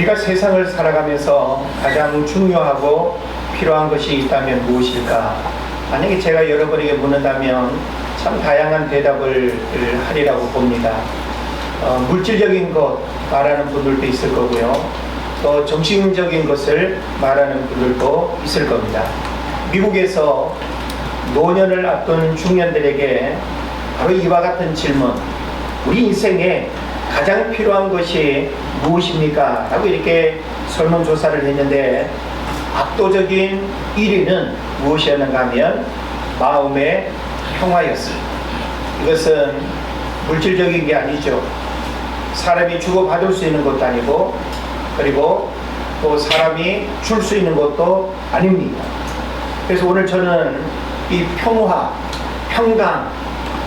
우리가 세상을 살아가면서 가장 중요하고 필요한 것이 있다면 무엇일까? 만약에 제가 여러분에게 묻는다면 참 다양한 대답을 하리라고 봅니다. 물질적인 것 말하는 분들도 있을 거고요. 또 정신적인 것을 말하는 분들도 있을 겁니다. 미국에서 노년을 앞둔 중년들에게 바로 이와 같은 질문, 우리 인생에 가장 필요한 것이 무엇입니까? 라고 이렇게 설문조사를 했는데 압도적인 1위는 무엇이었는가 하면 마음의 평화였습니다. 이것은 물질적인 게 아니죠. 사람이 주고받을 수 있는 것도 아니고, 그리고 또 사람이 줄 수 있는 것도 아닙니다. 그래서 오늘 저는 이 평화, 평강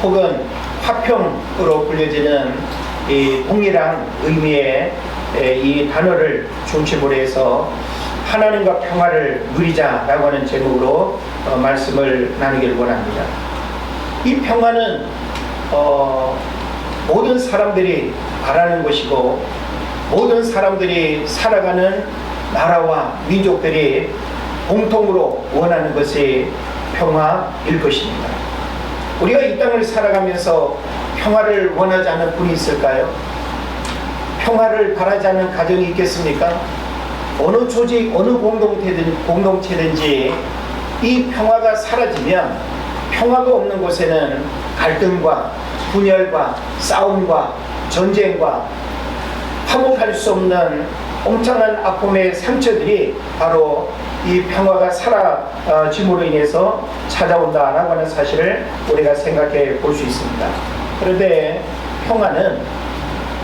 혹은 화평으로 불려지는 이 동일한 의미의 이 단어를 중심으로 해서 하나님과 평화를 누리자라고 하는 제목으로 말씀을 나누기를 원합니다. 이 평화는 모든 사람들이 바라는 것이고, 모든 사람들이 살아가는 나라와 민족들이 공통으로 원하는 것이 평화일 것입니다. 우리가 이 땅을 살아가면서 평화를 원하지 않는 분이 있을까요? 평화를 바라지 않는 가정이 있겠습니까? 어느 조직, 어느 공동체든지 이 평화가 사라지면 평화가 없는 곳에는 갈등과 분열과 싸움과 전쟁과 화목할 수 없는 엄청난 아픔의 상처들이 바로 이 평화가 사라짐으로 인해서 찾아온다라고 하는 사실을 우리가 생각해 볼 수 있습니다. 그런데 평화는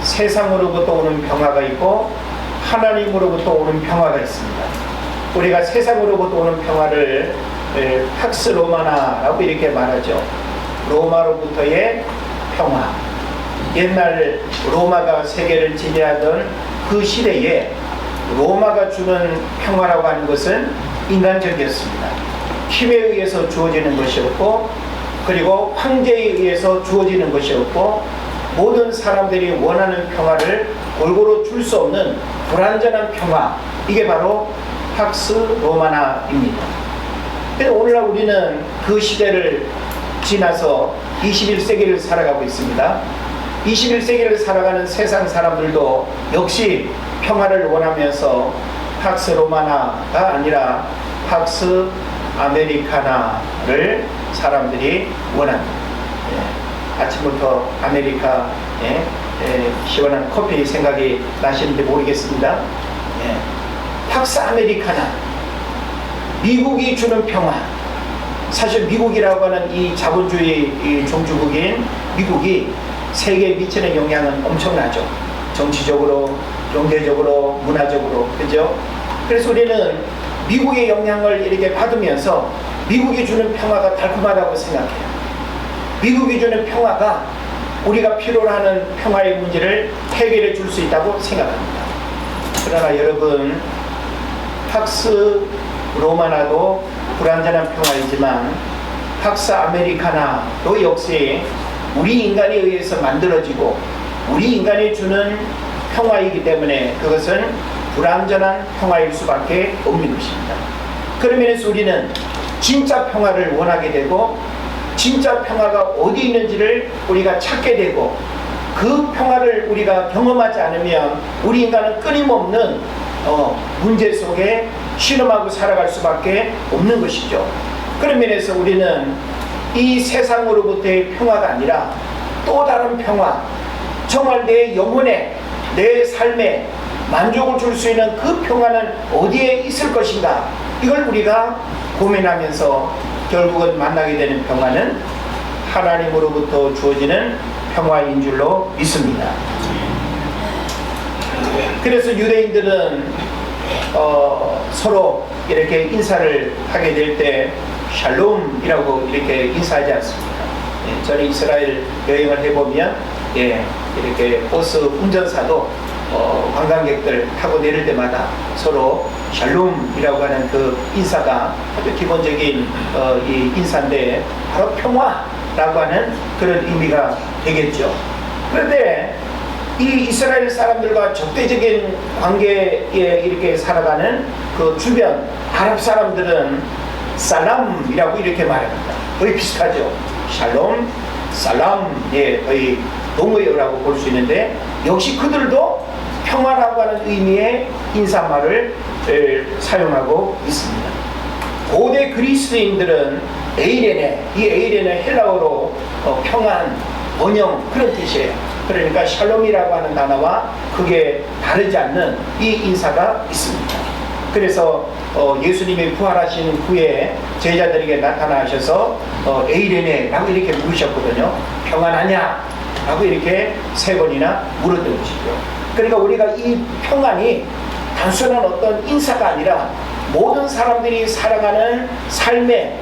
세상으로부터 오는 평화가 있고 하나님으로부터 오는 평화가 있습니다. 우리가 세상으로부터 오는 평화를 팍스 로마나라고 이렇게 말하죠. 로마로부터의 평화. 옛날 로마가 세계를 지배하던 그 시대에 로마가 주는 평화라고 하는 것은 인간적이었습니다. 힘에 의해서 주어지는 것이었고, 그리고 황제에 의해서 주어지는 것이었고, 모든 사람들이 원하는 평화를 골고루 줄 수 없는 불완전한 평화, 이게 바로 팍스 로마나입니다. 그래서 오늘날 우리는 그 시대를 지나서 21세기를 살아가고 있습니다. 21세기를 살아가는 세상 사람들도 역시 평화를 원하면서 팍스 로마나가 아니라 팍스 아메리카나를 사람들이 원합니다. 아침부터 아메리카 시원한 커피 생각이 나시는지 모르겠습니다. 팍스 아메리카나, 미국이 주는 평화. 사실 미국이라고 하는 이 자본주의 이 종주국인 미국이 세계에 미치는 영향은 엄청나죠. 정치적으로, 경제적으로, 문화적으로, 그죠? 그래서 우리는 미국의 영향을 이렇게 받으면서 미국이 주는 평화가 달콤하다고 생각해요. 미국이 주는 평화가 우리가 필요로 하는 평화의 문제를 해결해 줄 수 있다고 생각합니다. 그러나 여러분, 팍스 로마나도 불완전한 평화이지만 팍스 아메리카나도 역시 우리 인간에 의해서 만들어지고 우리 인간이 주는 평화이기 때문에 그것은 불완전한 평화일 수밖에 없는 것입니다. 그러면서 우리는 진짜 평화를 원하게 되고, 진짜 평화가 어디 있는지를 우리가 찾게 되고, 그 평화를 우리가 경험하지 않으면 우리 인간은 끊임없는 문제 속에 신음하고 살아갈 수밖에 없는 것이죠. 그런 면에서 우리는 이 세상으로부터의 평화가 아니라 또 다른 평화, 정말 내 영혼에, 내 삶에 만족을 줄 수 있는 그 평화는 어디에 있을 것인가, 이걸 우리가 고민하면서 결국은 만나게 되는 평화는 하나님으로부터 주어지는 평화인 줄로 믿습니다. 그래서 유대인들은 서로 이렇게 인사를 하게 될 때 샬롬이라고 이렇게 인사하지 않습니까? 저는 이스라엘 여행을 해보면 이렇게 버스 운전사도 관광객들 타고 내릴 때마다 서로 샬롬이라고 하는 그 인사가 아주 기본적인 이 인사인데 바로 평화라고 하는 그런 의미가 되겠죠. 그런데 이 이스라엘 사람들과 적대적인 관계에 이렇게 살아가는 그 주변 아랍 사람들은 살람이라고 이렇게 말합니다. 거의 비슷하죠. 샬롬, 살람, 거의 동의어라고 볼 수 있는데, 역시 그들도 평화라고 하는 의미의 인사말을 사용하고 있습니다. 고대 그리스인들은 에이레네, 이 에이레네 헬라어로 평안, 번영 그런 뜻이에요. 그러니까 샬롬이라고 하는 단어와 크게 다르지 않는 이 인사가 있습니다. 그래서 예수님이 부활하신 후에 제자들에게 나타나셔서 에이레네라고 이렇게 물으셨거든요. 평안하냐? 라고 이렇게 3번이나 물었던 것이죠. 그러니까 우리가 이 평안이 단순한 어떤 인사가 아니라 모든 사람들이 살아가는 삶의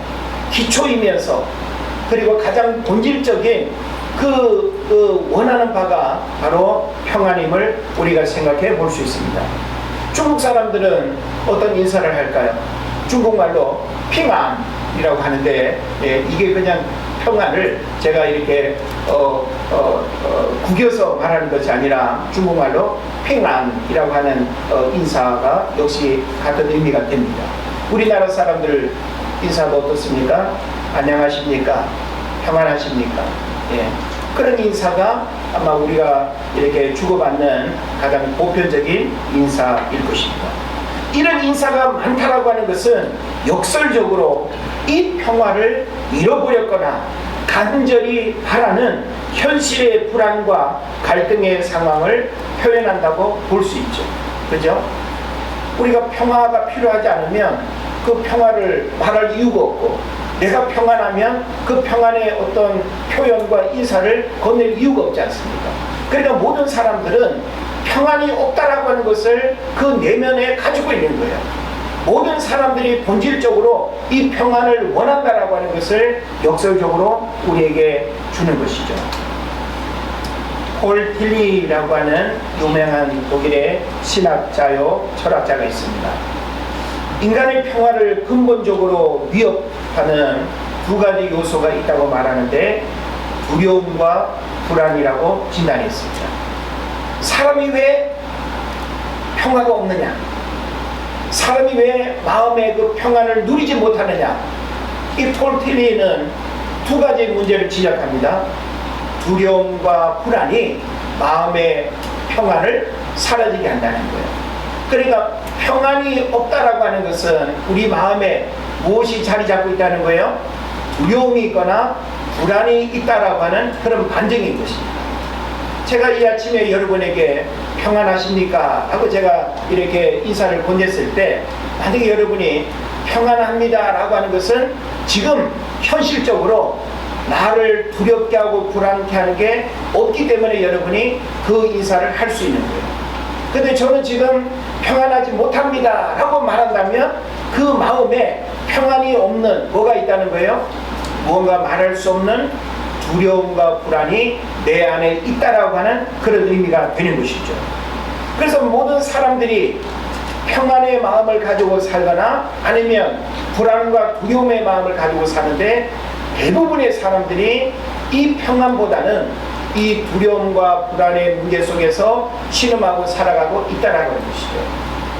기초이면서, 그리고 가장 본질적인 그 원하는 바가 바로 평안임을 우리가 생각해 볼 수 있습니다. 중국 사람들은 어떤 인사를 할까요? 중국말로 핑안이라고 하는데, 이게 그냥 평안을 제가 이렇게 구겨서 말하는 것이 아니라 중국말로 핑안이라고 하는 인사가 역시 같은 의미가 됩니다. 우리나라 사람들 인사가 어떻습니까? 안녕하십니까? 평안하십니까? 그런 인사가 아마 우리가 이렇게 주고받는 가장 보편적인 인사일 것입니다. 이런 인사가 많다라고 하는 것은 역설적으로 이 평화를 잃어버렸거나 간절히 바라는 현실의 불안과 갈등의 상황을 표현한다고 볼 수 있죠. 그죠? 우리가 평화가 필요하지 않으면 그 평화를 말할 이유가 없고, 내가 평안하면 그 평안의 어떤 표현과 인사를 건넬 이유가 없지 않습니까? 그러니까 모든 사람들은 평안이 없다라고 하는 것을 그 내면에 가지고 있는 거예요. 모든 사람들이 본질적으로 이 평안을 원한다라고 하는 것을 역설적으로 우리에게 주는 것이죠. 폴 틸리라고 하는 유명한 독일의 신학자요 철학자가 있습니다. 인간의 평화를 근본적으로 위협하는 2가지 요소가 있다고 말하는데, 두려움과 불안이라고 진단했습니다. 사람이 왜 평화가 없느냐? 사람이 왜 마음의 그 평안을 누리지 못하느냐? 이 폴 틸리는 2가지 문제를 지적합니다. 두려움과 불안이 마음의 평안을 사라지게 한다는 거예요. 그러니까 평안이 없다라고 하는 것은 우리 마음에 무엇이 자리 잡고 있다는 거예요? 두려움이 있거나 불안이 있다라고 하는 그런 반증인 것입니다. 제가 이 아침에 여러분에게 평안하십니까? 하고 제가 이렇게 인사를 건넸을 때, 만약에 여러분이 평안합니다 라고 하는 것은 지금 현실적으로 나를 두렵게 하고 불안케 하는 게 없기 때문에 여러분이 그 인사를 할 수 있는 거예요. 근데 저는 지금 평안하지 못합니다 라고 말한다면 그 마음에 평안이 없는 뭐가 있다는 거예요? 무언가 말할 수 없는 두려움과 불안이 내 안에 있다라고 하는 그런 의미가 되는 것이죠. 그래서 모든 사람들이 평안의 마음을 가지고 살거나 아니면 불안과 두려움의 마음을 가지고 사는데, 대부분의 사람들이 이 평안보다는 이 두려움과 불안의 문제 속에서 신음하고 살아가고 있다라는 것이죠.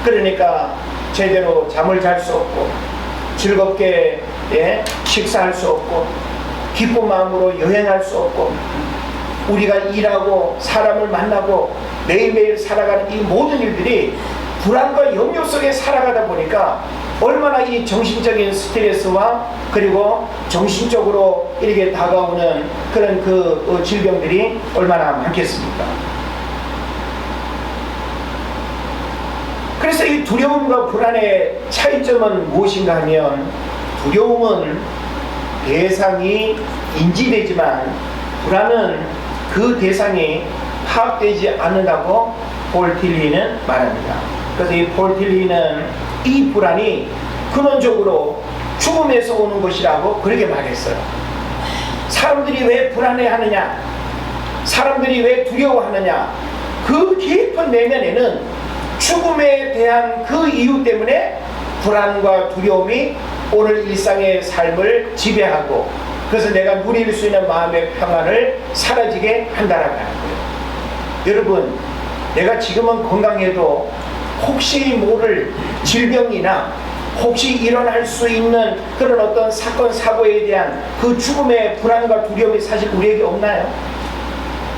그러니까 제대로 잠을 잘 수 없고, 즐겁게 식사할 수 없고, 기쁜 마음으로 여행할 수 없고, 우리가 일하고 사람을 만나고 매일매일 살아가는 이 모든 일들이 불안과 염려 속에 살아가다 보니까 얼마나 이 정신적인 스트레스와 그리고 정신적으로 이렇게 다가오는 그런 그 질병들이 얼마나 많겠습니까? 그래서 이 두려움과 불안의 차이점은 무엇인가 하면, 두려움은 대상이 인지되지만 불안은 그 대상이 파악되지 않는다고 폴 틸리는 말합니다. 그래서 이 폴 틸리는 이 불안이 근원적으로 죽음에서 오는 것이라고 그렇게 말했어요. 사람들이 왜 불안해하느냐? 사람들이 왜 두려워하느냐? 그 깊은 내면에는 죽음에 대한 그 이유 때문에 불안과 두려움이 오늘 일상의 삶을 지배하고, 그래서 내가 누릴 수 있는 마음의 평안을 사라지게 한다라고 하는 거예요. 여러분, 내가 지금은 건강해도 혹시 모를 질병이나 혹시 일어날 수 있는 그런 어떤 사건 사고에 대한 그 죽음의 불안과 두려움이 사실 우리에게 없나요?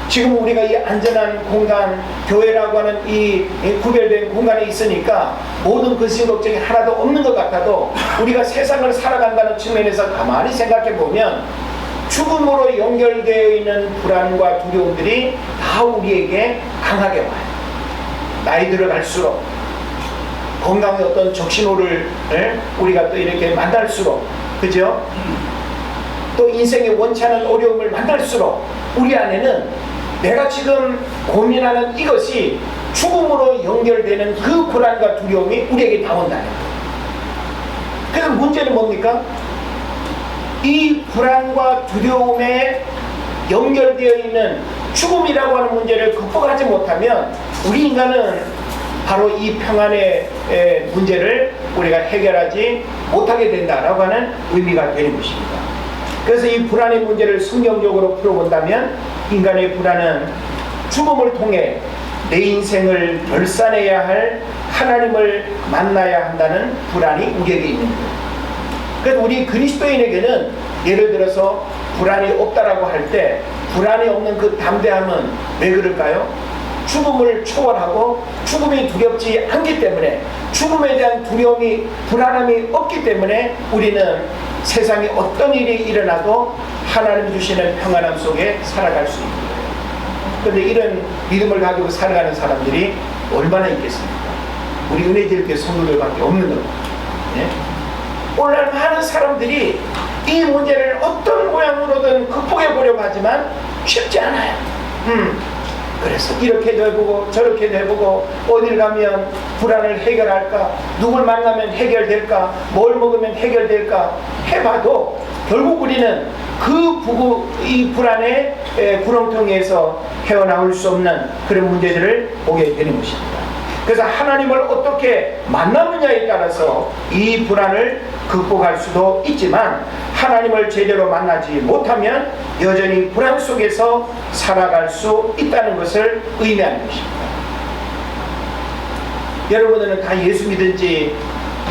지금 우리가 이 안전한 공간, 교회라고 하는 이 구별된 공간에 있으니까 모든 근심 걱정이 하나도 없는 것 같아도 우리가 세상을 살아간다는 측면에서 가만히 생각해 보면 죽음으로 연결되어 있는 불안과 두려움들이 다 우리에게 강하게 와요. 나이 들어갈수록 건강의 어떤 적신호를 우리가 또 이렇게 만날수록, 그죠? 또 인생의 원치 않은 어려움을 만날수록 우리 안에는 내가 지금 고민하는 이것이 죽음으로 연결되는 그 불안과 두려움이 우리에게 다 온다는 거예요. 그래서 문제는 뭡니까? 이 불안과 두려움에 연결되어 있는 죽음이라고 하는 문제를 극복하지 못하면 우리 인간은 바로 이 평안의 문제를 우리가 해결하지 못하게 된다라고 하는 의미가 되는 것입니다. 그래서 이 불안의 문제를 성경적으로 풀어본다면 인간의 불안은 죽음을 통해 내 인생을 결산해야 할 하나님을 만나야 한다는 불안이 우리에게 있는 거예요. 그래서 우리 그리스도인에게는 예를 들어서 불안이 없다라고 할 때 불안이 없는 그 담대함은 왜 그럴까요? 죽음을 초월하고 죽음이 두렵지 않기 때문에, 죽음에 대한 두려움이, 불안함이 없기 때문에 우리는 세상에 어떤 일이 일어나도 하나님 주시는 평안함 속에 살아갈 수 있는 거예요. 그런데 이런 믿음을 가지고 살아가는 사람들이 얼마나 있겠습니까? 우리 은혜제일교회 성도들밖에 없는 겁니다. 네? 오늘날 많은 사람들이 이 문제를 어떤 모양으로든 극복해 보려고 하지만 쉽지 않아요. 그래서 이렇게도 해보고 저렇게도 해보고, 어딜 가면 불안을 해결할까, 누굴 만나면 해결될까, 뭘 먹으면 해결될까 해봐도 결국 우리는 이 불안의 구렁텅이에서 헤어나올 수 없는 그런 문제들을 보게 되는 것입니다. 그래서 하나님을 어떻게 만나느냐에 따라서 이 불안을 극복할 수도 있지만, 하나님을 제대로 만나지 못하면 여전히 불안 속에서 살아갈 수 있다는 것을 의미하는 것입니다. 여러분들은 다 예수 믿은 지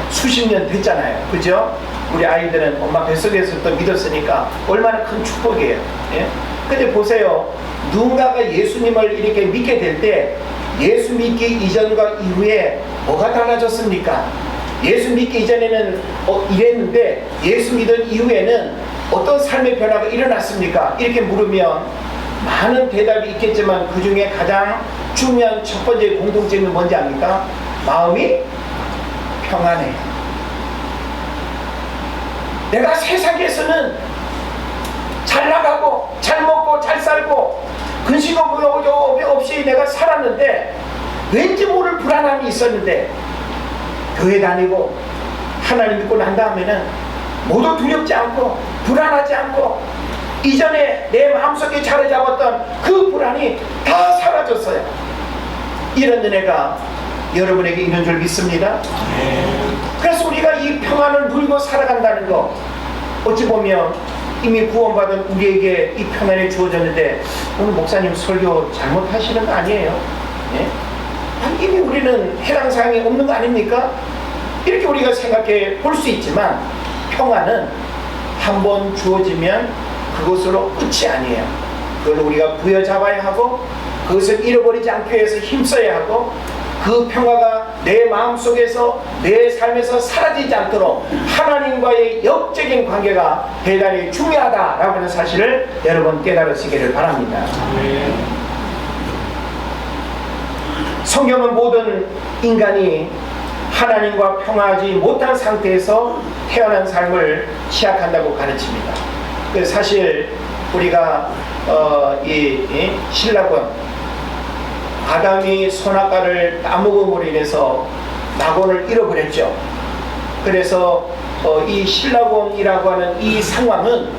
수십 년 됐잖아요. 그죠? 우리 아이들은 엄마 뱃속에서부터 믿었으니까 얼마나 큰 축복이에요. 예? 근데 보세요. 누군가가 예수님을 이렇게 믿게 될 때 예수 믿기 이전과 이후에 뭐가 달라졌습니까? 예수 믿기 이전에는 이랬는데 예수 믿은 이후에는 어떤 삶의 변화가 일어났습니까? 이렇게 물으면 많은 대답이 있겠지만 그 중에 가장 중요한 첫 번째 공통점이 뭔지 압니까? 마음이 평안해요. 내가 세상에서는 잘 나가고 잘 먹고 잘 살고 근심 없이 내가 살았는데 왠지 모를 불안함이 있었는데, 교회 다니고 하나님 믿고 난 다음에는 모두 두렵지 않고 불안하지 않고 이전에 내 마음속에 자리 잡았던 그 불안이 다 사라졌어요. 이런 은혜가 여러분에게 있는 줄 믿습니다. 그래서 우리가 이 평안을 누리고 살아간다는 거, 어찌 보면 이미 구원받은 우리에게 이 평안이 주어졌는데 오늘 목사님 설교 잘못하시는 거 아니에요? 예? 이미 우리는 해당 사항이 없는 거 아닙니까? 이렇게 우리가 생각해 볼 수 있지만, 평안은 한번 주어지면 그것으로 끝이 아니에요. 그걸 우리가 부여잡아야 하고 그것을 잃어버리지 않기 위해서 힘써야 하고, 그 평화가 내 마음속에서 내 삶에서 사라지지 않도록 하나님과의 역적인 관계가 대단히 중요하다라고 하는 사실을 여러분 깨달으시기를 바랍니다. 성경은 모든 인간이 하나님과 평화하지 못한 상태에서 태어난 삶을 시작한다고 가르칩니다. 그래서 사실 우리가 이 신라권, 아담이 선악과를 따먹음으로 인해서 낙원을 잃어버렸죠. 그래서 이 신라곤이라고 하는 이 상황은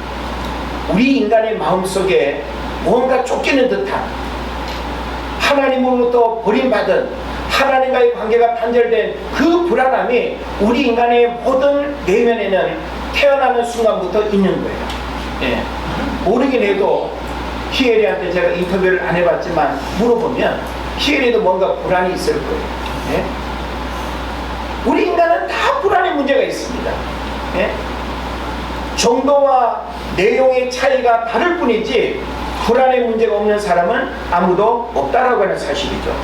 우리 인간의 마음속에 뭔가 쫓기는 듯한, 하나님으로부터 버림받은, 하나님과의 관계가 단절된 그 불안함이 우리 인간의 모든 내면에는 태어나는 순간부터 있는 거예요. 예. 모르긴 해도 희엘이한테 제가 인터뷰를 안 해봤지만 물어보면 희엘이도 뭔가 불안이 있을 거예요. 예? 우리 인간은 다 불안의 문제가 있습니다. 예? 정도와 내용의 차이가 다를 뿐이지 불안의 문제가 없는 사람은 아무도 없다라고 하는 사실이죠.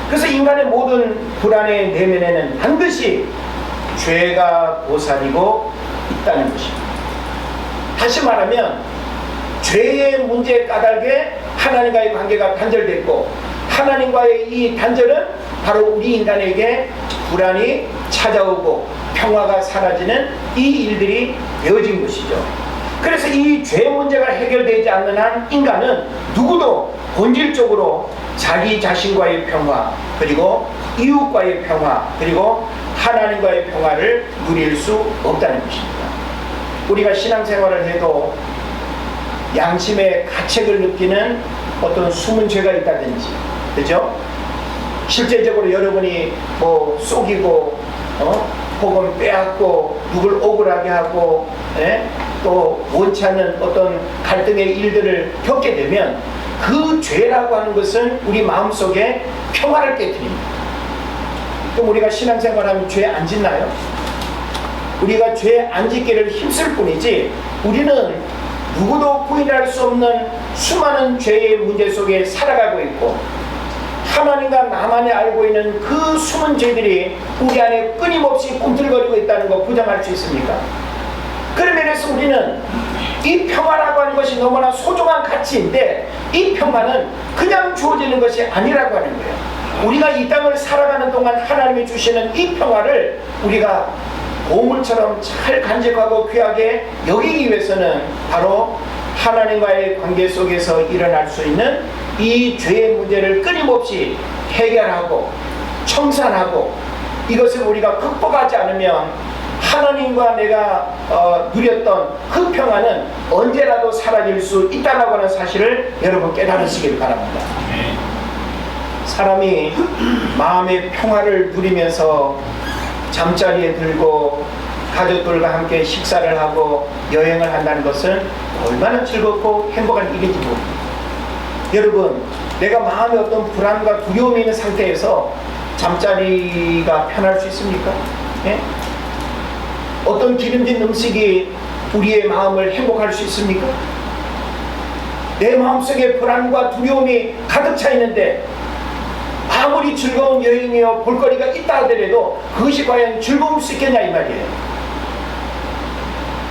그래서 인간의 모든 불안의 내면에는 반드시 죄가 고사리고 있다는 것입니다. 다시 말하면 죄의 문제 까닭에 하나님과의 관계가 단절됐고, 하나님과의 이 단절은 바로 우리 인간에게 불안이 찾아오고 평화가 사라지는 이 일들이 되어진 것이죠. 그래서 이 죄 문제가 해결되지 않는 한 인간은 누구도 본질적으로 자기 자신과의 평화, 그리고 이웃과의 평화, 그리고 하나님과의 평화를 누릴 수 없다는 것입니다. 우리가 신앙생활을 해도 양심의 가책을 느끼는 어떤 숨은 죄가 있다든지, 그죠? 실제적으로 여러분이 뭐 속이고 혹은 빼앗고 누굴 억울하게 하고 또 원치 않는 어떤 갈등의 일들을 겪게 되면 그 죄라고 하는 것은 우리 마음속에 평화를 깨뜨립니다. 그럼 우리가 신앙생활하면 죄 안 짓나요? 우리가 죄 안 짓기를 힘쓸 뿐이지 우리는 누구도 부인할 수 없는 수많은 죄의 문제 속에 살아가고 있고, 하나님과 나만이 알고 있는 그 숨은 죄들이 우리 안에 끊임없이 꿈틀거리고 있다는 거 부정할 수 있습니까? 그런 면에서 우리는 이 평화라고 하는 것이 너무나 소중한 가치인데, 이 평화는 그냥 주어지는 것이 아니라고 하는 거예요. 우리가 이 땅을 살아가는 동안 하나님이 주시는 이 평화를 우리가 보물처럼 잘 간직하고 귀하게 여기기 위해서는 바로 하나님과의 관계 속에서 일어날 수 있는 이 죄의 문제를 끊임없이 해결하고 청산하고, 이것을 우리가 극복하지 않으면 하나님과 내가 누렸던 그 평화는 언제라도 사라질 수 있다고 하는 사실을 여러분 깨달으시길 바랍니다. 사람이 마음의 평화를 누리면서 잠자리에 들고 가족들과 함께 식사를 하고 여행을 한다는 것은 얼마나 즐겁고 행복한 일인지 모릅니다. 여러분, 내가 마음에 어떤 불안과 두려움이 있는 상태에서 잠자리가 편할 수 있습니까? 예? 어떤 기름진 음식이 우리의 마음을 행복할 수 있습니까? 내 마음속에 불안과 두려움이 가득 차 있는데 아무리 즐거운 여행이요 볼거리가 있다 하더라도 그것이 과연 즐거울 수 있겠냐 이 말이에요.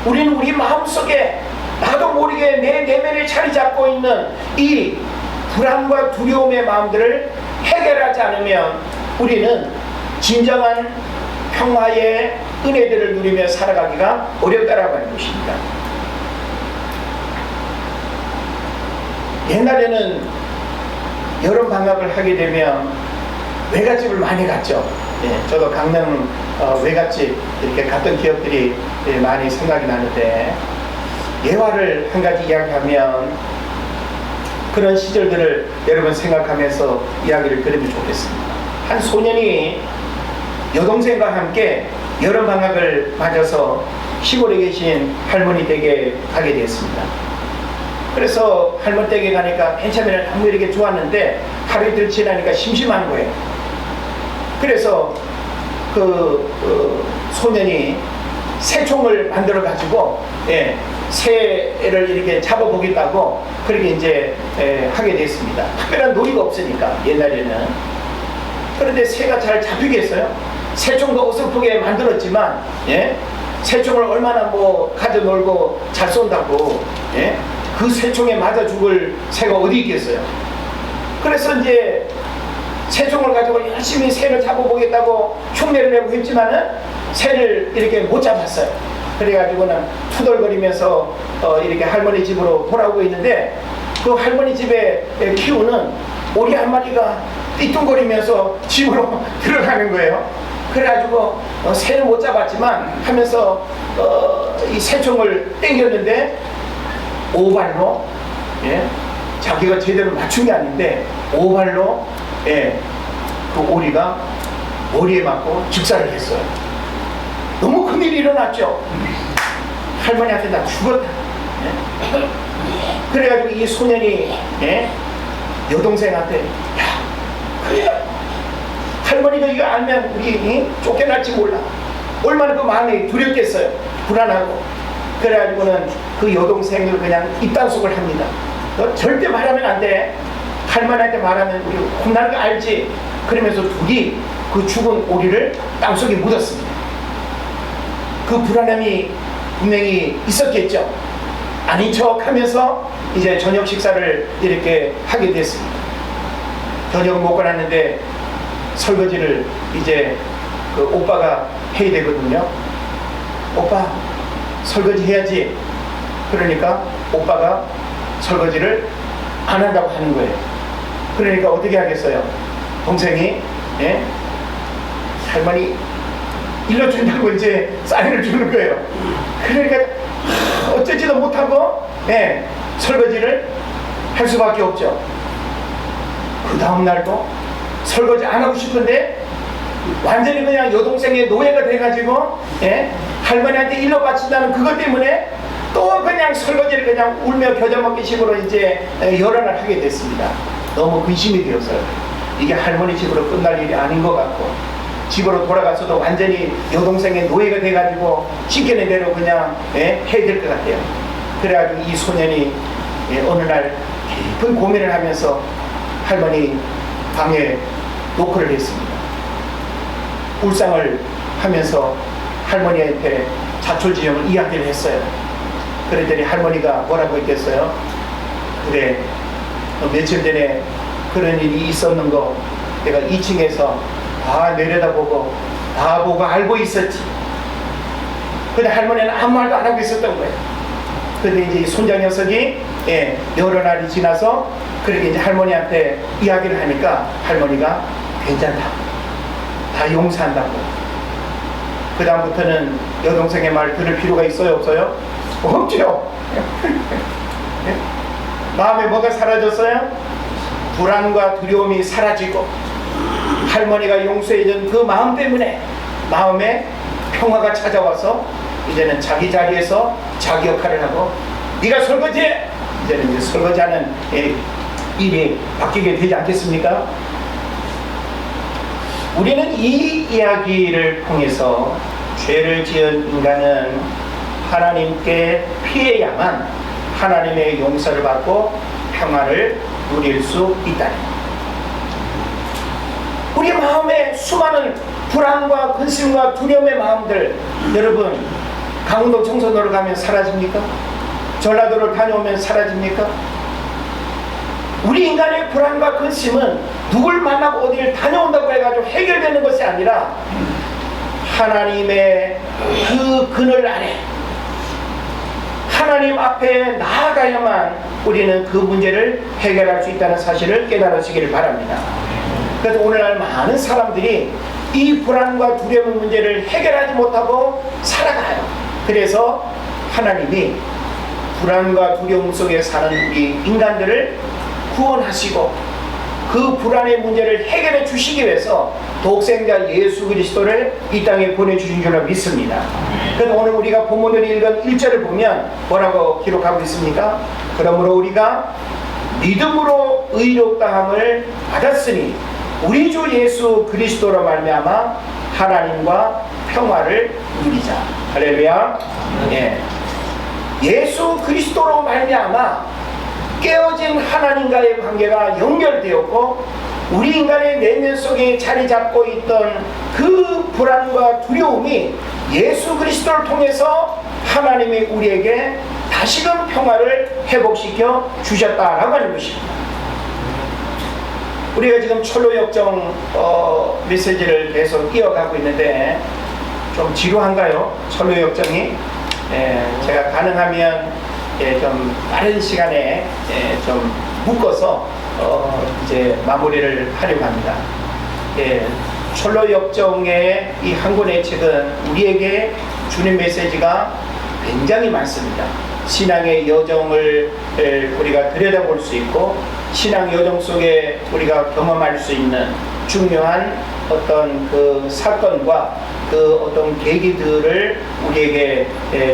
우리는 우리 마음속에 나도 모르게 내 내면에 자리 잡고 있는 이 불안과 두려움의 마음들을 해결하지 않으면 우리는 진정한 평화의 은혜들을 누리며 살아가기가 어렵다라고 하는 것입니다. 옛날에는 여름 방학을 하게 되면 외갓집을 많이 갔죠. 예, 저도 강릉 외갓집 이렇게 갔던 기억들이 많이 생각이 나는데, 예화를 한 가지 이야기하면 그런 시절들을 여러분 생각하면서 이야기를 들으면 좋겠습니다. 한 소년이 여동생과 함께 여름 방학을 맞아서 시골에 계신 할머니 댁에 가게 되었습니다. 그래서 할머니 댁에 가니까 맨 처음에는 아무 이렇게 좋았는데 하루 이틀 지나니까 심심한 거예요. 그래서 소년이 새총을 만들어 가지고 새를 이렇게 잡아보겠다고 그렇게 이제 하게 됐습니다. 특별한 놀이가 없으니까 옛날에는. 그런데 새가 잘 잡히겠어요? 새총도 어설프게 만들었지만 새총을 얼마나 가져 놀고 잘 쏜다고 그 새총에 맞아 죽을 새가 어디 있겠어요? 그래서 이제 새총을 가지고 열심히 새를 잡아보겠다고 흉내를 내고 했지만은 새를 이렇게 못 잡았어요. 그래가지고는 투덜거리면서 이렇게 할머니 집으로 돌아오고 있는데, 그 할머니 집에 키우는 오리 한 마리가 띠뚱거리면서 집으로 들어가는 거예요. 그래가지고 새는 못 잡았지만 하면서 이 새총을 당겼는데 오발로 자기가 제대로 맞춘 게 아닌데 오발로 그 오리가 머리에 맞고 직사를 했어요. 너무 큰일이 일어났죠. 할머니한테 나 죽었다. 그래가지고 이 소년이 여동생한테 야 그래 할머니가 이거 알면 우리 쫓겨날지 몰라. 얼마나 그 마음이 두렵겠어요. 불안하고. 그래가지고는 그 여동생을 그냥 입단속을 합니다. 너 절대 말하면 안 돼. 할머니한테 말하면 우리 혼나는 거 알지? 그러면서 둘이 그 죽은 오리를 땅속에 묻었습니다. 그 불안함이 분명히 있었겠죠. 아닌 척 하면서 이제 저녁 식사를 이렇게 하게 됐습니다. 저녁을 먹고 났는데 설거지를 이제 그 오빠가 해야 되거든요. 오빠 설거지 해야지. 그러니까 오빠가 설거지를 안 한다고 하는 거예요. 그러니까 어떻게 하겠어요? 동생이 할머니 일러준다고 이제 사인을 주는 거예요. 그러니까 어쩌지도 못하고 설거지를 할 수밖에 없죠. 그 다음날도 설거지 안 하고 싶은데 완전히 그냥 여동생의 노예가 돼가지고 할머니한테 일러 바친다는 그것 때문에 또 그냥 설거지를 그냥 울며 겨자먹기 식으로 이제 열연을 하게 됐습니다. 너무 근심이 되었어요. 이게 할머니 집으로 끝날 일이 아닌 것 같고 집으로 돌아가서도 완전히 여동생의 노예가 돼가지고 시키는 대로 그냥 해야 될 것 같아요. 그래가지고 이 소년이 어느 날 깊은 고민을 하면서 할머니 방에 노크를 했습니다. 울상을 하면서 할머니한테 자초지종을 이야기를 했어요. 그랬더니 할머니가 뭐라고 했겠어요? 그래 며칠 전에 그런 일이 있었는 거 내가 2층에서 다 내려다보고 다 보고 알고 있었지. 근데 할머니는 아무 말도 안 하고 있었던 거예요. 근데 이제 손자 녀석이 여러 날이 지나서 그렇게 이제 할머니한테 이야기를 하니까 할머니가 괜찮다, 다 용서한다고. 그 다음부터는 여동생의 말 들을 필요가 있어요 없어요? 없죠. 마음에 뭐가 사라졌어요? 불안과 두려움이 사라지고 할머니가 용서해준 그 마음 때문에 마음에 평화가 찾아와서 이제는 자기 자리에서 자기 역할을 하고 네가 설거지해! 이제는 이제 설거지하는 일이 바뀌게 되지 않겠습니까? 우리는 이 이야기를 통해서 죄를 지은 인간은 하나님께 피해야만 하나님의 용서를 받고 평화를 누릴 수 있다. 우리 마음에 수많은 불안과 근심과 두려움의 마음들, 여러분 강원도 청소년으로 가면 사라집니까? 전라도를 다녀오면 사라집니까? 우리 인간의 불안과 근심은 누굴 만나고 어디를 다녀온다고 해가지고 해결되는 것이 아니라 하나님의 그 그늘 아래 하나님 앞에 나아가야만 우리는 그 문제를 해결할 수 있다는 사실을 깨달으시기를 바랍니다. 그래서 오늘날 많은 사람들이 이 불안과 두려움의 문제를 해결하지 못하고 살아가요. 그래서 하나님이 불안과 두려움 속에 사는 우리 인간들을 구원하시고 그 불안의 문제를 해결해 주시기 위해서 독생자 예수 그리스도를 이 땅에 보내주신 줄로 믿습니다. 그래서 오늘 우리가 본문을 읽은 1절을 보면 뭐라고 기록하고 있습니까? 그러므로 우리가 믿음으로 의롭다함을 받았으니 우리 주 예수 그리스도로 말미암아 하나님과 평화를 누리자. 할렐루야. 예수 그리스도로 말미암아 깨어진 하나님과의 관계가 연결되었고 우리 인간의 내면 속에 자리 잡고 있던 그 불안과 두려움이 예수 그리스도를 통해서 하나님이 우리에게 다시금 평화를 회복시켜 주셨다라고 하는 것입니다. 우리가 지금 철로역정 메시지를 계속 이어가고 있는데 좀 지루한가요? 철로역정이? 제가 가능하면 좀 빠른 시간에 좀 묶어서 이제 마무리를 하려고 합니다. 철로역정의 이 한 권의 책은 우리에게 주는 메시지가 굉장히 많습니다. 신앙의 여정을 우리가 들여다볼 수 있고 신앙 여정 속에 우리가 경험할 수 있는 중요한 어떤 그 사건과 그 어떤 계기들을 우리에게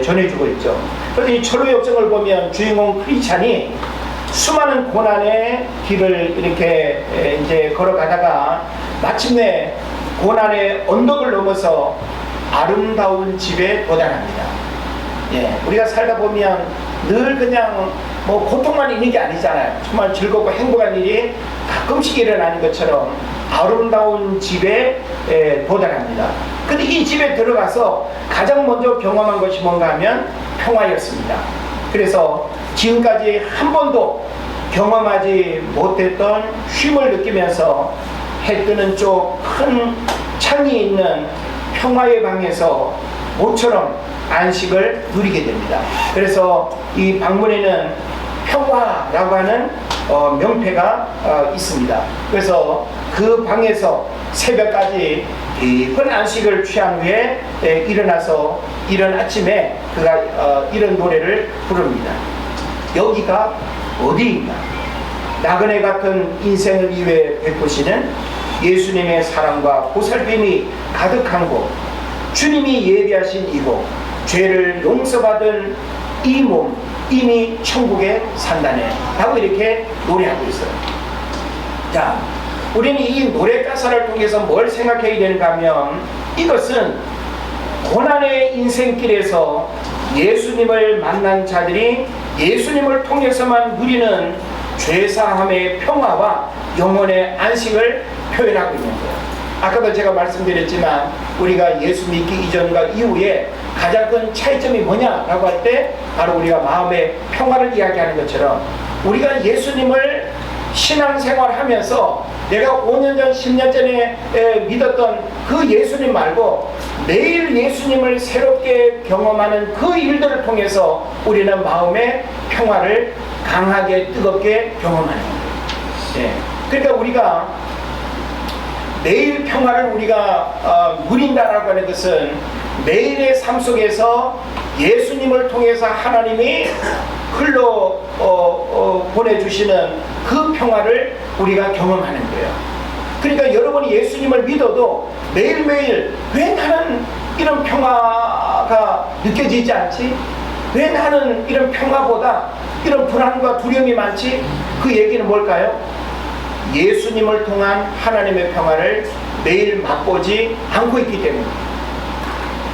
전해주고 있죠. 그래서 이 철로 역정을 보면 주인공 크리스찬이 수많은 고난의 길을 이렇게 이제 걸어가다가 마침내 고난의 언덕을 넘어서 아름다운 집에 도달합니다. 예, 우리가 살다 보면 늘 그냥 뭐 고통만 있는 게 아니잖아요. 정말 즐겁고 행복한 일이 가끔씩 일어나는 것처럼 아름다운 집에 도달합니다. 근데 이 집에 들어가서 가장 먼저 경험한 것이 뭔가 하면 평화였습니다. 그래서 지금까지 한 번도 경험하지 못했던 쉼을 느끼면서 해 뜨는 쪽 큰 창이 있는 평화의 방에서 모처럼 안식을 누리게 됩니다. 그래서 이 방문에는 평화라고 하는 명패가 있습니다. 그래서 그 방에서 새벽까지 깊은 안식을 취한 후에 일어나서 이른 아침에 그가 이런 노래를 부릅니다. 여기가 어디인가? 나그네 같은 인생을 위해 베푸시는 예수님의 사랑과 보살핌이 가득한 곳, 주님이 예비하신 이곳, 죄를 용서받은 이 몸 이미 천국에 산다네 하고 이렇게 노래하고 있어요. 자, 우리는 이 노래 가사를 통해서 뭘 생각해야 되는가 하면 이것은 고난의 인생길에서 예수님을 만난 자들이 예수님을 통해서만 누리는 죄사함의 평화와 영혼의 안식을 표현하고 있는 거예요. 아까도 제가 말씀드렸지만 우리가 예수 믿기 이전과 이후에 가장 큰 차이점이 뭐냐라고 할 때 바로 우리가 마음의 평화를 이야기하는 것처럼 우리가 예수님을 신앙생활하면서 내가 5년 전 10년 전에 믿었던 그 예수님 말고 매일 예수님을 새롭게 경험하는 그 일들을 통해서 우리는 마음의 평화를 강하게 뜨겁게 경험하는 거예요. 예. 그러니까 우리가 매일 평화를 우리가 누린다라고 하는 것은 매일의 삶 속에서 예수님을 통해서 하나님이 흘러 보내주시는 그 평화를 우리가 경험하는 거예요. 그러니까 여러분이 예수님을 믿어도 매일매일 왜 나는 이런 평화가 느껴지지 않지? 왜 나는 이런 평화보다 이런 불안과 두려움이 많지? 그 얘기는 뭘까요? 예수님을 통한 하나님의 평화를 매일 맛보지 않고 있기 때문입니다.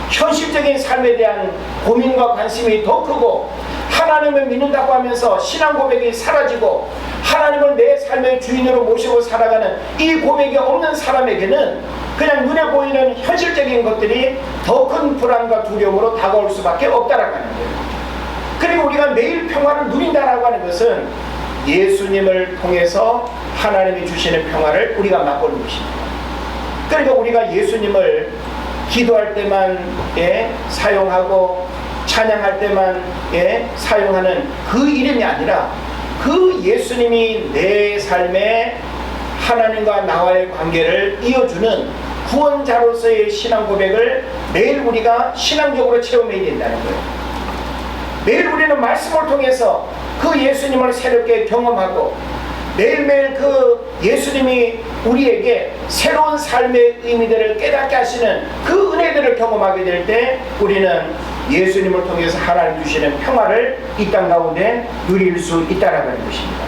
현실적인 삶에 대한 고민과 관심이 더 크고 하나님을 믿는다고 하면서 신앙 고백이 사라지고 하나님을 내 삶의 주인으로 모시고 살아가는 이 고백이 없는 사람에게는 그냥 눈에 보이는 현실적인 것들이 더 큰 불안과 두려움으로 다가올 수밖에 없다라고 하는 거예요. 그리고 우리가 매일 평화를 누린다라고 하는 것은 예수님을 통해서 하나님이 주시는 평화를 우리가 맛보는 것입니다. 그러니까 우리가 예수님을 기도할 때만 사용하고 찬양할 때만 사용하는 그 이름이 아니라 그 예수님이 내 삶에 하나님과 나와의 관계를 이어주는 구원자로서의 신앙 고백을 매일 우리가 신앙적으로 체험해야 된다는 거예요. 매일 우리는 말씀을 통해서 그 예수님을 새롭게 경험하고 매일매일 그 예수님이 우리에게 새로운 삶의 의미들을 깨닫게 하시는 그 은혜들을 경험하게 될 때 우리는 예수님을 통해서 하나님 주시는 평화를 이 땅 가운데 누릴 수 있다라는 것입니다.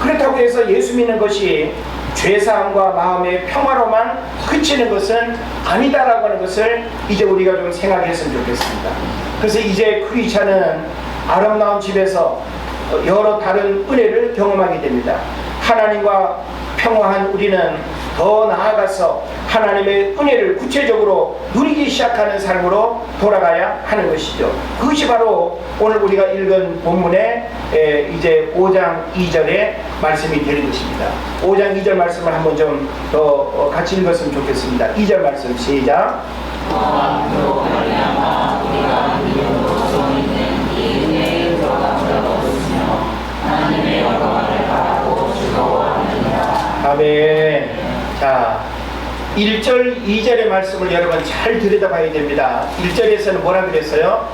그렇다고 해서 예수 믿는 것이 죄사함과 마음의 평화로만 그치는 것은 아니다라고 하는 것을 이제 우리가 좀 생각했으면 좋겠습니다. 그래서 이제 크리스찬은 아름다운 집에서 여러 다른 은혜를 경험하게 됩니다. 하나님과 평화한 우리는 더 나아가서 하나님의 은혜를 구체적으로 누리기 시작하는 삶으로 돌아가야 하는 것이죠. 그것이 바로 오늘 우리가 읽은 본문의 이제 5장 2절의 말씀이 되는 것입니다. 5장 2절 말씀을 한번 좀 더 같이 읽었으면 좋겠습니다. 2절 말씀 시작. 아멘. 자, 1절, 2절의 말씀을 여러분 잘 들여다봐야 됩니다. 1절에서는 뭐라 그랬어요?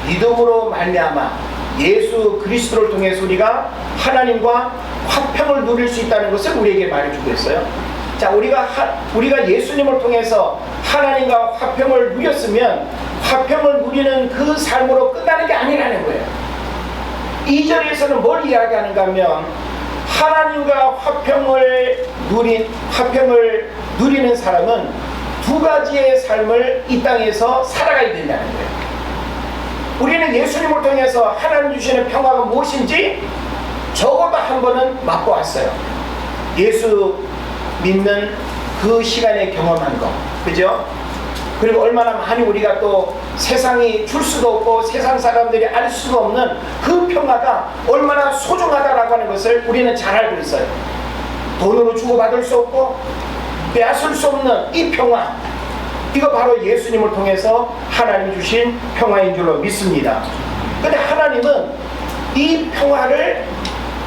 믿음으로 말미암아 예수 그리스도를 통해서 우리가 하나님과 화평을 누릴 수 있다는 것을 우리에게 말해주고 있어요. 자, 우리가 예수님을 통해서 하나님과 화평을 누렸으면 화평을 누리는 그 삶으로 끝나는 게 아니라는 거예요. 2절에서는 뭘 이야기하는가 하면 하나님과 화평을 누리는 사람은 두 가지의 삶을 이 땅에서 살아가야 된다는 거예요. 우리는 예수님을 통해서 하나님 주시는 평화가 무엇인지 적어도 한 번은 맛보았어요. 예수 믿는 그 시간에 경험한 거, 그죠? 그리고 얼마나 많이 우리가 또 세상이 줄 수도 없고 세상 사람들이 알 수도 없는 그 평화가 얼마나 소중하다라고 하는 것을 우리는 잘 알고 있어요. 돈으로 주고받을 수 없고 빼앗을 수 없는 이 평화, 이거 바로 예수님을 통해서 하나님이 주신 평화인 줄로 믿습니다. 근데 하나님은 이 평화를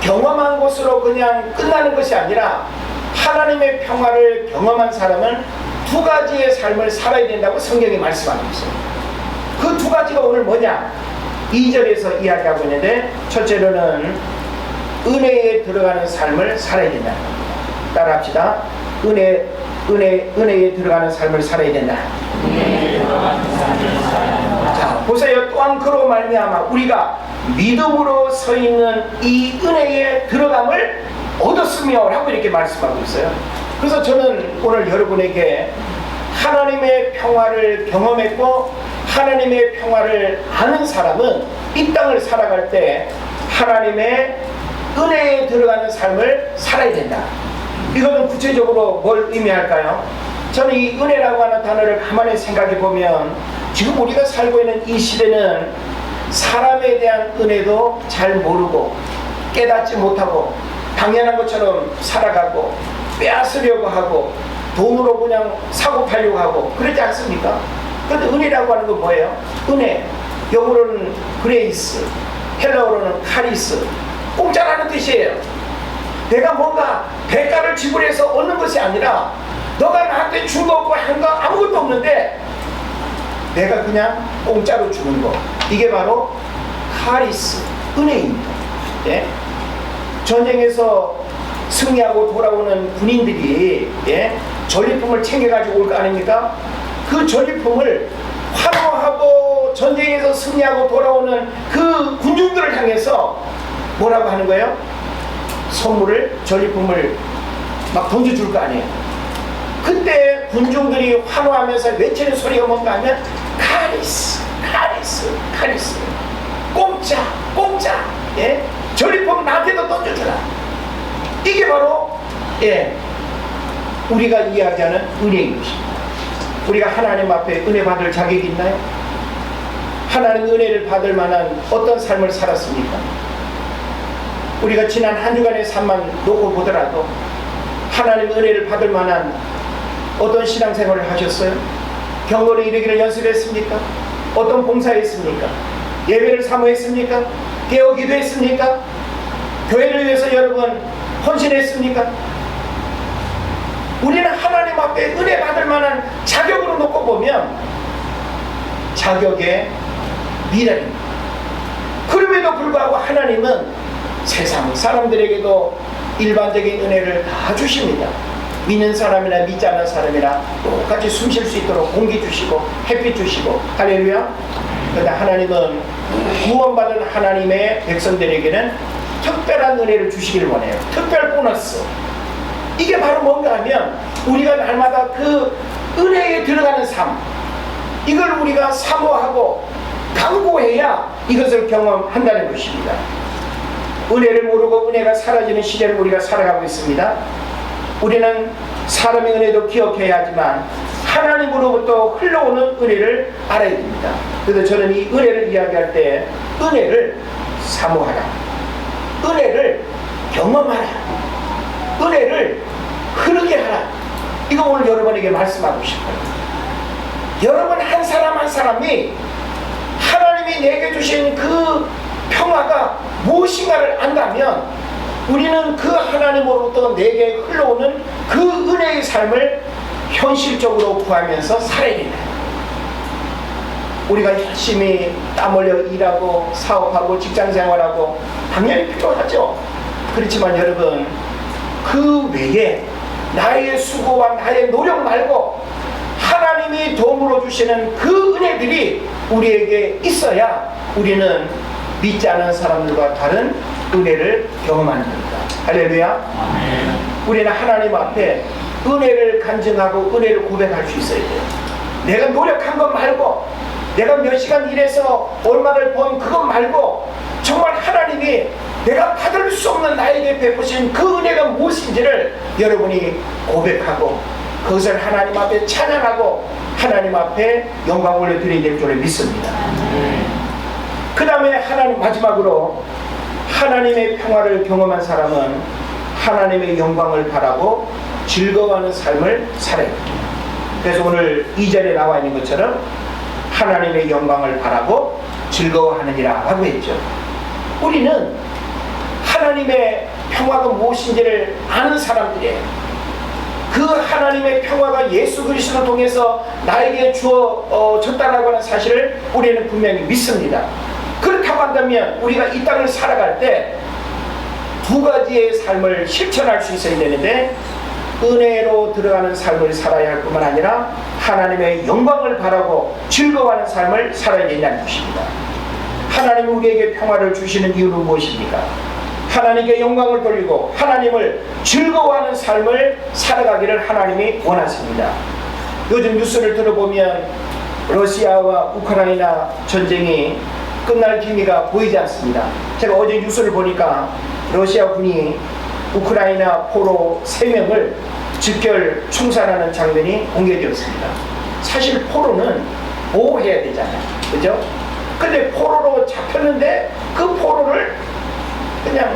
경험한 것으로 그냥 끝나는 것이 아니라 하나님의 평화를 경험한 사람은 두 가지의 삶을 살아야 된다고 성경이 말씀하고 있어요. 그 두 가지가 오늘 뭐냐? 2절에서 이야기하고 있는데, 첫째로는 은혜에 들어가는 삶을 살아야 된다. 따라합시다. 은혜에 들어가는 삶을 살아야 된다. 자, 보세요. 또한 그로 말미암아 우리가 믿음으로 서 있는 이 은혜에 들어감을 얻었으며 라고 이렇게 말씀하고 있어요. 그래서 저는 오늘 여러분에게 하나님의 평화를 경험했고 하나님의 평화를 아는 사람은 이 땅을 살아갈 때 하나님의 은혜에 들어가는 삶을 살아야 된다. 이거는 구체적으로 뭘 의미할까요? 저는 이 은혜라고 하는 단어를 가만히 생각해 보면 지금 우리가 살고 있는 이 시대는 사람에 대한 은혜도 잘 모르고 깨닫지 못하고 당연한 것처럼 살아가고 빼앗으려고 하고 돈으로 그냥 사고 팔려고 하고 그러지 않습니까? 그런데 은혜라고 하는 건 뭐예요? 은혜, 영어로는 그레이스, 헬라어로는 카리스, 공짜라는 뜻이에요. 내가 뭔가 대가를 지불해서 얻는 것이 아니라 너가 나한테 준 거 없고 한 거 아무것도 없는데 내가 그냥 공짜로 주는 거, 이게 바로 카리스, 은혜입니다. 예? 전쟁에서 승리하고 돌아오는 군인들이 전리품을 챙겨가지고 올 거 아닙니까? 그 전리품을 환호하고 전쟁에서 승리하고 돌아오는 그 군중들을 향해서 뭐라고 하는 거예요? 선물을, 전리품을 막 던져줄 거 아니에요. 그때 군중들이 환호하면서 외치는 소리가 뭔가 하면 카리스, 카리스, 카리스, 공짜, 공짜, 전리품 나한테도 던져주라. 이게 바로 우리가 이야기하는 은혜인 것입니다. 우리가 하나님 앞에 은혜 받을 자격이 있나요? 하나님 은혜를 받을 만한 어떤 삶을 살았습니까? 우리가 지난 한 주간의 삶만 놓고 보더라도 하나님 은혜를 받을 만한 어떤 신앙생활을 하셨어요? 경건에 이르기를 연습했습니까? 어떤 봉사했습니까? 예배를 사모했습니까? 깨어 기도했습니까? 교회를 위해서 여러분 헌신했습니까? 우리는 하나님 앞에 은혜 받을 만한 자격으로 놓고 보면 자격의 미랄입니다. 그럼에도 불구하고 하나님은 세상 사람들에게도 일반적인 은혜를 다 주십니다. 믿는 사람이나 믿지 않는 사람이나 똑같이 숨 쉴 수 있도록 공기 주시고 햇빛 주시고, 할렐루야. 그런데 하나님은 구원받은 하나님의 백성들에게는 특별한 은혜를 주시길 원해요. 특별 보너스. 이게 바로 뭔가 하면 우리가 날마다 그 은혜에 들어가는 삶, 이걸 우리가 사모하고 강구해야 이것을 경험한다는 것입니다. 은혜를 모르고 은혜가 사라지는 시대를 우리가 살아가고 있습니다. 우리는 사람의 은혜도 기억해야 하지만 하나님으로부터 흘러오는 은혜를 알아야 됩니다. 그래서 저는 이 은혜를 이야기할 때 은혜를 사모하라, 은혜를 경험하라, 은혜를 흐르게 하라, 이거 오늘 여러분에게 말씀하고 싶어요. 여러분 한 사람 한 사람이 하나님이 내게 주신 그 평화가 무엇인가를 안다면 우리는 그 하나님으로부터 내게 흘러오는 그 은혜의 삶을 현실적으로 구하면서 살아야 된다. 우리가 열심히 땀 흘려 일하고 사업하고 직장생활하고 당연히 필요하죠. 그렇지만 여러분 그 외에 나의 수고와 나의 노력 말고 하나님이 도움으로 주시는 그 은혜들이 우리에게 있어야 우리는 믿지 않은 사람들과 다른 은혜를 경험하는 겁니다. 할렐루야. 우리는 하나님 앞에 은혜를 간증하고 은혜를 고백할 수 있어야 돼요. 내가 노력한 것 말고, 내가 몇 시간 일해서 얼마를 번 그것 말고, 정말 하나님이 내가 받을 수 없는 나에게 베푸신 그 은혜가 무엇인지를 여러분이 고백하고 그것을 하나님 앞에 찬양하고 하나님 앞에 영광 올려드려야 될 줄을 믿습니다. 그 다음에 하나님, 마지막으로 하나님의 평화를 경험한 사람은 하나님의 영광을 바라고 즐거워하는 삶을 살아야 됩니다. 그래서 오늘 2절에 나와 있는 것처럼 하나님의 영광을 바라고 즐거워하느니라 라고 했죠. 우리는 하나님의 평화가 무엇인지를 아는 사람들이에요. 그 하나님의 평화가 예수 그리스도를 통해서 나에게 주어졌다라고 하는 사실을 우리는 분명히 믿습니다. 그렇다고 한다면 우리가 이 땅을 살아갈 때 두 가지의 삶을 실천할 수 있어야 되는데, 은혜로 들어가는 삶을 살아야 할 뿐만 아니라 하나님의 영광을 바라고 즐거워하는 삶을 살아야 된다는 것입니다. 하나님이 우리에게 평화를 주시는 이유는 무엇입니까? 하나님께 영광을 돌리고 하나님을 즐거워하는 삶을 살아가기를 하나님이 원하십니다. 요즘 뉴스를 들어보면 러시아와 우크라이나 전쟁이 끝날 기미가 보이지 않습니다. 제가 어제 뉴스를 보니까 러시아 군이 우크라이나 포로 3명을 즉결 총살하는 장면이 공개되었습니다. 사실 포로는 보호해야 되잖아요. 그죠? 근데 포로로 잡혔는데 그 포로를 그냥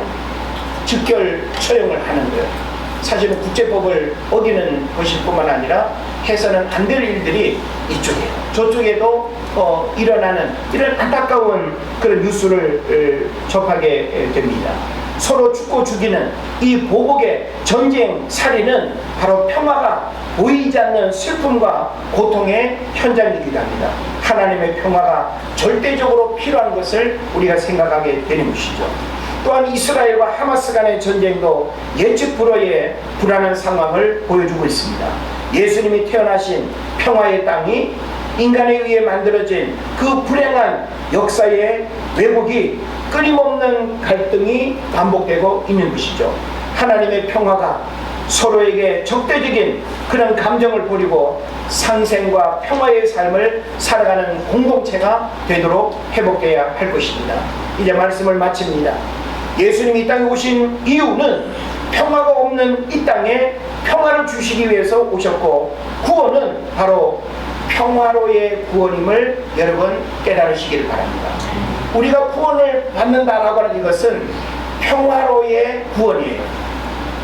즉결 처형을 하는 거예요. 사실은 국제법을 어기는 것일 뿐만 아니라 해서는 안 될 일들이 이쪽에 저쪽에도 일어나는 이런 안타까운 그런 뉴스를 접하게 됩니다. 서로 죽고 죽이는 이 보복의 전쟁 살인은 바로 평화가 보이지 않는 슬픔과 고통의 현장이기도 합니다. 하나님의 평화가 절대적으로 필요한 것을 우리가 생각하게 되는 것이죠. 또한 이스라엘과 하마스 간의 전쟁도 예측 불허의 불안한 상황을 보여주고 있습니다. 예수님이 태어나신 평화의 땅이 인간에 의해 만들어진 그 불행한 역사의 왜곡이 끊임없는 갈등이 반복되고 있는 것이죠. 하나님의 평화가 서로에게 적대적인 그런 감정을 버리고 상생과 평화의 삶을 살아가는 공동체가 되도록 회복되어야 할 것입니다. 이제 말씀을 마칩니다. 예수님이 이 땅에 오신 이유는 평화가 없는 이 땅에 평화를 주시기 위해서 오셨고, 구원은 바로 평화로의 구원임을 여러분 깨달으시기를 바랍니다. 우리가 구원을 받는다라고 하는 이것은 평화로의 구원이에요.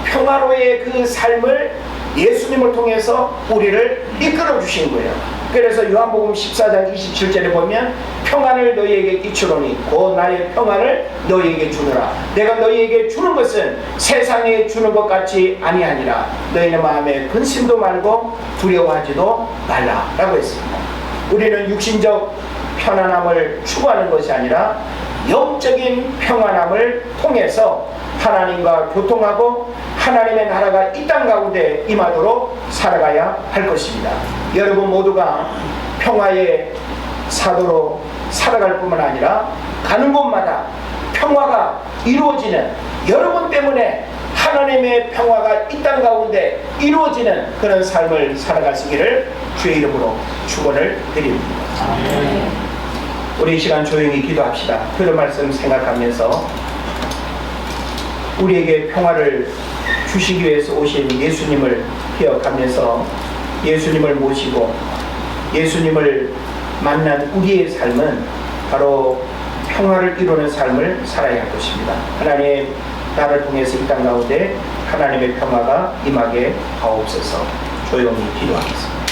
평화로의 그 삶을 예수님을 통해서 우리를 이끌어 주신 거예요. 그래서 요한복음 14장 27절에 보면 평안을 너희에게 끼치노니 곧 나의 평안을 너희에게 주노라. 내가 너희에게 주는 것은 세상에 주는 것 같이 아니하니라. 너희는 마음에 근심도 말고 두려워하지도 말라 라고 했습니다. 우리는 육신적 편안함을 추구하는 것이 아니라 영적인 평안함을 통해서 하나님과 교통하고 하나님의 나라가 이 땅 가운데 임하도록 살아가야 할 것입니다. 여러분 모두가 평화의 사도로 살아갈 뿐만 아니라 가는 곳마다 평화가 이루어지는, 여러분 때문에 하나님의 평화가 이 땅 가운데 이루어지는 그런 삶을 살아가시기를 주의 이름으로 축원을 드립니다. 우리 이 시간 조용히 기도합시다. 그런 말씀 생각하면서 우리에게 평화를 주시기 위해서 오신 예수님을 기억하면서 예수님을 모시고 예수님을 만난 우리의 삶은 바로 평화를 이루는 삶을 살아야 할 것입니다. 하나님, 나를 통해서 이 땅 가운데 하나님의 평화가 임하게 하옵소서. 조용히 기도하겠습니다.